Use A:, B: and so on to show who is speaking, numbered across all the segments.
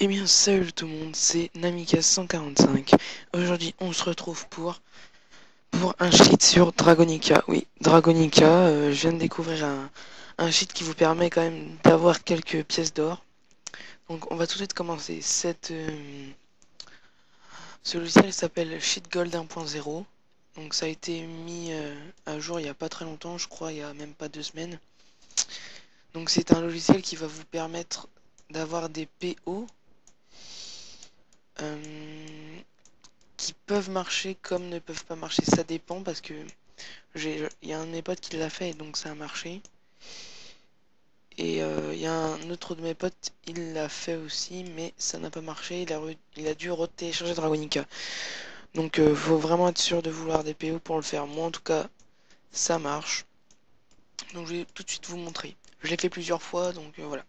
A: Eh bien salut tout le monde, c'est Namika145. Aujourd'hui on se retrouve pour un cheat sur Dragonica. Oui, Dragonica, je viens de découvrir un cheat qui vous permet quand même d'avoir quelques pièces d'or. Donc on va tout de suite commencer. Ce logiciel s'appelle Cheat Gold 1.0. Donc ça a été mis à jour il n'y a pas très longtemps, je crois il y a même pas 2 semaines. Donc c'est un logiciel qui va vous permettre d'avoir des PO. Qui peuvent marcher comme ne peuvent pas marcher. Ça dépend parce que il y a un de mes potes qui l'a fait et donc ça a marché. Et il y a un autre de mes potes, il l'a fait aussi, mais ça n'a pas marché. Il a dû retélécharger Dragonica. Donc faut vraiment être sûr de vouloir des PO pour le faire. Moi en tout cas, ça marche. Donc je vais tout de suite vous montrer. Je l'ai fait plusieurs fois, donc voilà.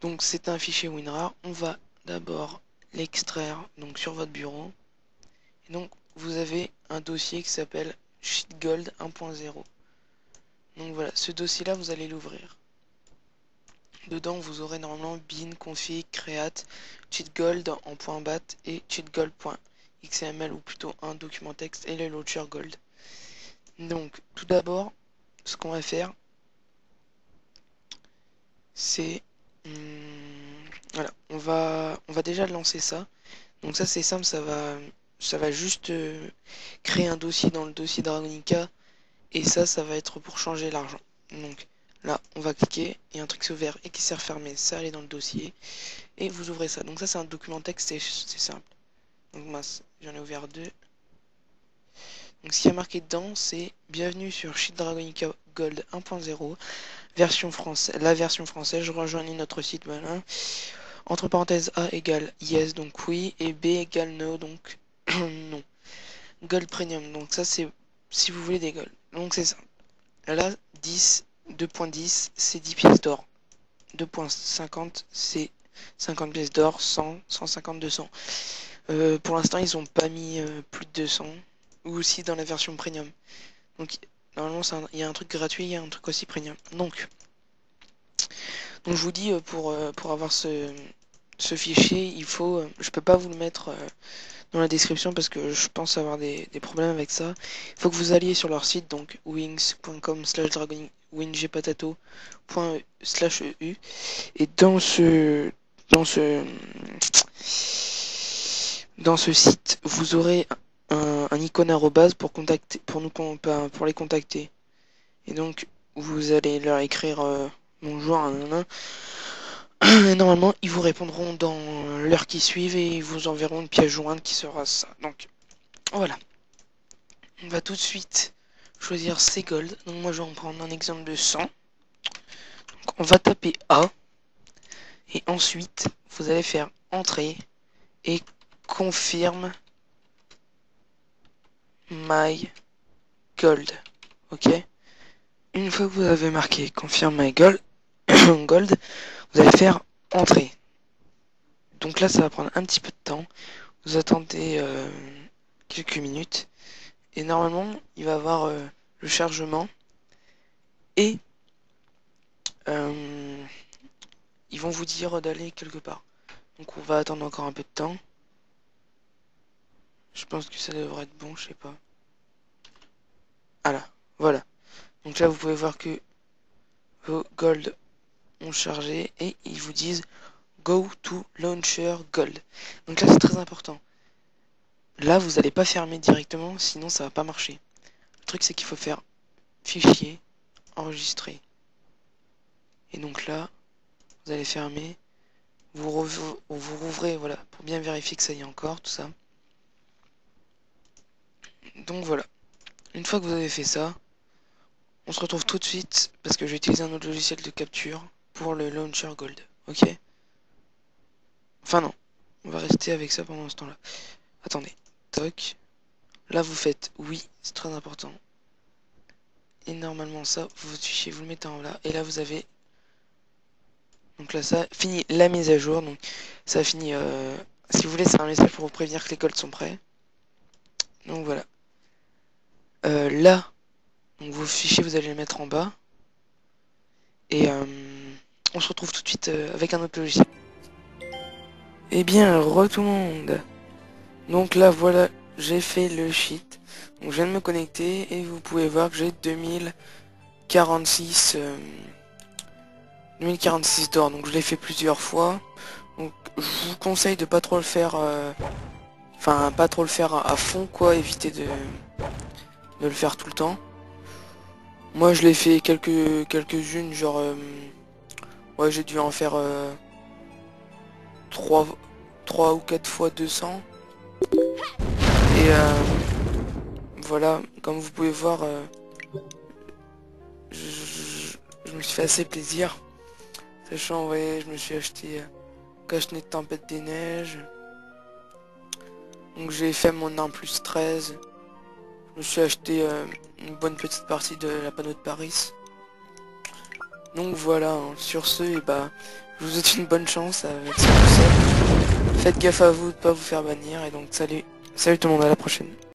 A: Donc c'est un fichier WinRAR. On va d'abord l'extraire donc sur votre bureau. Et donc vous avez un dossier qui s'appelle Cheatgold 1.0. Donc voilà, ce dossier là vous allez l'ouvrir. Dedans vous aurez normalement bin, config, create, cheatgold en .bat et cheatgold.xml ou plutôt un document texte et le launcher gold. Donc tout d'abord ce qu'on va faire c'est voilà, on va déjà lancer ça. Donc ça c'est simple, ça va juste créer un dossier dans le dossier Dragonica. Et ça va être pour changer l'argent. Donc là, on va cliquer, il y a un truc qui s'ouvre et qui s'est refermé, ça allait dans le dossier. Et vous ouvrez ça. Donc ça, c'est un document texte, c'est simple. Donc moi, j'en ai ouvert deux. Donc ce qui est marqué dedans, c'est Bienvenue sur Cheat Dragonica Gold 1.0, la version française, je rejoins notre site, voilà. Entre parenthèses A égale yes, donc oui, et B égale no, donc non. Gold Premium, donc ça c'est si vous voulez des gold. Donc c'est ça. Là, 10, 2.10, c'est 10 pièces d'or. 2.50, c'est 50 pièces d'or, 100, 150, 200. Pour l'instant, ils ont pas mis plus de 200. Ou aussi dans la version premium. Donc, normalement, il y a un truc gratuit, il y a un truc aussi premium. Donc je vous dis, pour avoir ce fichier, il faut... je peux pas vous le mettre dans la description parce que je pense avoir des problèmes avec ça. Il faut que vous alliez sur leur site, donc wings.com/wingpatato.eu et dans ce dans ce site, vous aurez un icône arrobase pour contacter pour les contacter. Et donc vous allez leur écrire bonjour, et normalement, ils vous répondront dans l'heure qui suit et ils vous enverront une pièce jointe qui sera ça. Donc voilà. On va tout de suite choisir ces gold. Donc moi je vais en prendre un exemple de 100. Donc on va taper A. Et ensuite, vous allez faire entrée et confirme my gold. Ok. Une fois que vous avez marqué confirme my gold, gold, vous allez faire entrée. Donc là, ça va prendre un petit peu de temps. Vous attendez quelques minutes. Et normalement, il va avoir le chargement. Et ils vont vous dire d'aller quelque part. Donc on va attendre encore un peu de temps. Je pense que ça devrait être bon, je sais pas. Voilà. Donc là, vous pouvez voir que vos gold ont chargé et ils vous disent Go to Launcher Gold. Donc là, c'est très important. Là, vous n'allez pas fermer directement, sinon ça va pas marcher. Le truc, c'est qu'il faut faire Fichier, Enregistrer. Et donc là, vous allez fermer. Vous rouvrez, voilà, pour bien vérifier que ça y est encore, tout ça. Donc voilà. Une fois que vous avez fait ça, on se retrouve tout de suite parce que je vais utiliser un autre logiciel de capture pour le launcher gold. Ok? Enfin non. On va rester avec ça pendant ce temps-là. Attendez. Toc. Là vous faites oui, c'est très important. Et normalement ça, votre fichier vous le mettez en là. Et là vous avez. Donc là ça finit la mise à jour. Donc ça finit. Si vous voulez, c'est un message pour vous prévenir que les golds sont prêts. Donc voilà. Là. Donc vos fichiers vous allez les mettre en bas. Et on se retrouve tout de suite avec un autre logiciel. Eh bien, re tout le monde. Donc là, voilà, j'ai fait le cheat. Donc je viens de me connecter et vous pouvez voir que j'ai 2046, 2046 d'or. Donc je l'ai fait plusieurs fois. Donc je vous conseille de pas trop le faire, enfin pas trop le faire à fond quoi, éviter de le faire tout le temps. Moi je l'ai fait quelques-unes, genre ouais j'ai dû en faire 3 3 ou 4 fois 200. Et voilà, comme vous pouvez voir, je me suis fait assez plaisir. Sachant, ouais, je me suis acheté cache-nez de tempête des neiges. Donc j'ai fait mon 1 plus 13. Je me suis acheté une bonne petite partie de la panneau de Paris. Donc voilà, hein, sur ce, et bah, je vous souhaite une bonne chance avec ce concept. Faites gaffe à vous de pas vous faire bannir et donc salut. Salut tout le monde, à la prochaine.